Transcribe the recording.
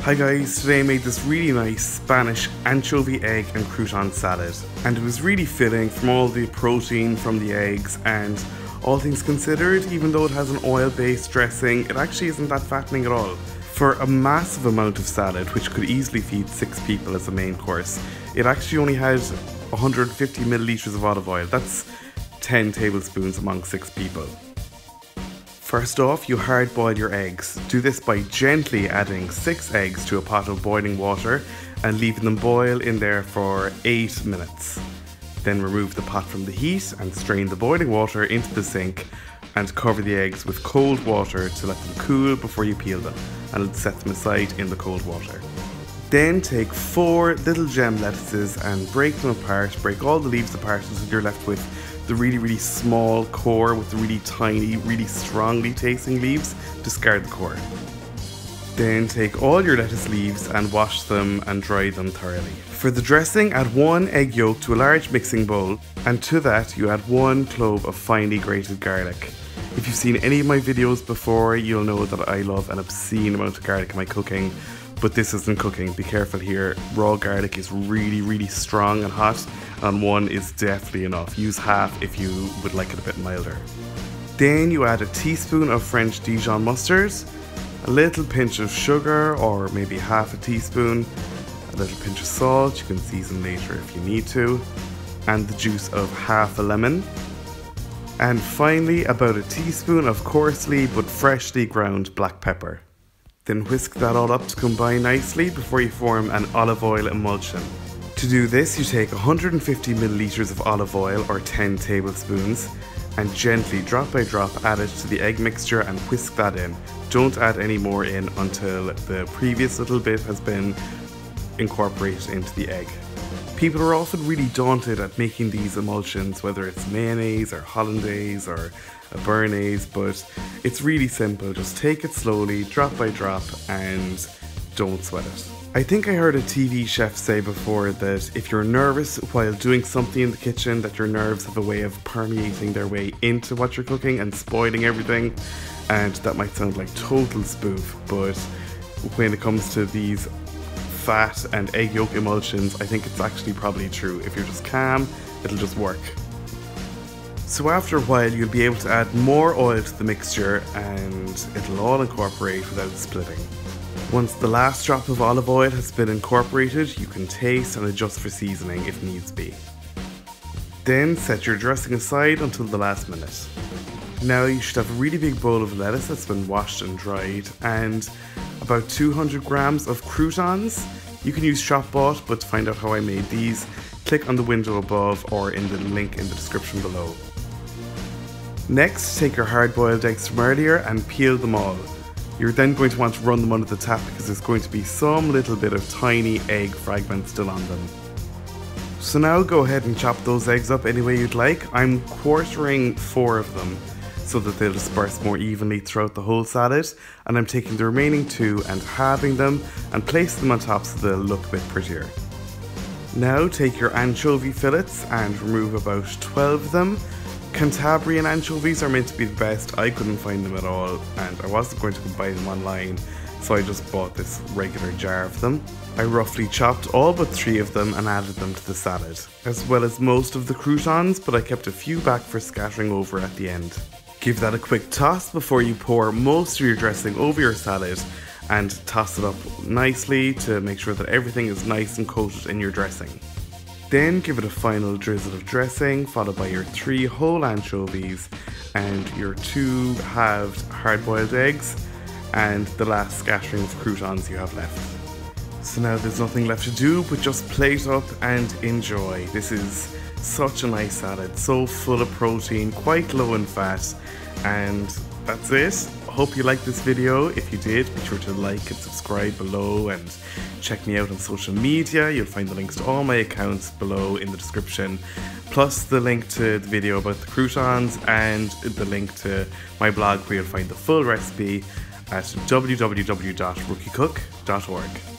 Hi guys, today I made this really nice Spanish anchovy egg and crouton salad, and it was really filling from all the protein from the eggs, and all things considered, even though it has an oil-based dressing, it actually isn't that fattening at all. For a massive amount of salad, which could easily feed 6 people as a main course, it actually only had 150 milliliters of olive oil. That's 10 tablespoons among 6 people. First off, you hard boil your eggs. Do this by gently adding 6 eggs to a pot of boiling water and leaving them boil in there for 8 minutes. Then remove the pot from the heat and strain the boiling water into the sink and cover the eggs with cold water to let them cool before you peel them, and set them aside in the cold water. Then take 4 little gem lettuces and break them apart. Break all the leaves apart until you're left with the really small core with the really tiny, really strongly tasting leaves. Discard the core. Then take all your lettuce leaves and wash them and dry them thoroughly. For the dressing, add 1 egg yolk to a large mixing bowl, and to that you add 1 clove of finely grated garlic. If you've seen any of my videos before, you'll know that I love an obscene amount of garlic in my cooking. But this isn't cooking, be careful here. Raw garlic is really strong and hot, and 1 is definitely enough. Use half if you would like it a bit milder. Then you add a teaspoon of French Dijon mustard, a little pinch of sugar, or maybe half a teaspoon, a little pinch of salt, you can season later if you need to, and the juice of half a lemon. And finally, about a teaspoon of coarsely but freshly ground black pepper. Then whisk that all up to combine nicely before you form an olive oil emulsion. To do this, you take 150 milliliters of olive oil, or 10 tablespoons, and gently, drop by drop, add it to the egg mixture and whisk that in. Don't add any more in until the previous little bit has been incorporated into the egg. People are often really daunted at making these emulsions, whether it's mayonnaise or hollandaise or a béarnaise, but it's really simple. Just take it slowly, drop by drop, and don't sweat it. I think I heard a TV chef say before that if you're nervous while doing something in the kitchen, that your nerves have a way of permeating their way into what you're cooking and spoiling everything, and that might sound like total spoof, but when it comes to these fat and egg yolk emulsions, I think it's actually probably true. If you're just calm, it'll just work. So after a while, you'll be able to add more oil to the mixture and it'll all incorporate without splitting. Once the last drop of olive oil has been incorporated, you can taste and adjust for seasoning if needs be. Then set your dressing aside until the last minute. Now you should have a really big bowl of lettuce that's been washed and dried, and about 200 grams of croutons. You can use shop bought, but to find out how I made these, click on the window above or in the link in the description below. Next, take your hard-boiled eggs from earlier and peel them all. You're then going to want to run them under the tap because there's going to be some little bit of tiny egg fragments still on them. So now go ahead and chop those eggs up any way you'd like. I'm quartering 4 of them so that they'll disperse more evenly throughout the whole salad, and I'm taking the remaining 2 and halving them and place them on top so they'll look a bit prettier. Now take your anchovy fillets and remove about 12 of them. Cantabrian anchovies are meant to be the best. I couldn't find them at all, and I wasn't going to go buy them online, so I just bought this regular jar of them. I roughly chopped all but 3 of them and added them to the salad, as well as most of the croutons, but I kept a few back for scattering over at the end. Give that a quick toss before you pour most of your dressing over your salad, and toss it up nicely to make sure that everything is nice and coated in your dressing. Then give it a final drizzle of dressing, followed by your 3 whole anchovies and your 2 halved hard-boiled eggs, and the last scattering of croutons you have left. So now there's nothing left to do but just plate up and enjoy. This is such a nice salad, so full of protein, quite low in fat, and that's it. Hope you liked this video. If you did, be sure to like and subscribe below, and check me out on social media. You'll find the links to all my accounts below in the description, plus the link to the video about the croutons and the link to my blog where you'll find the full recipe at www.rookiecook.org.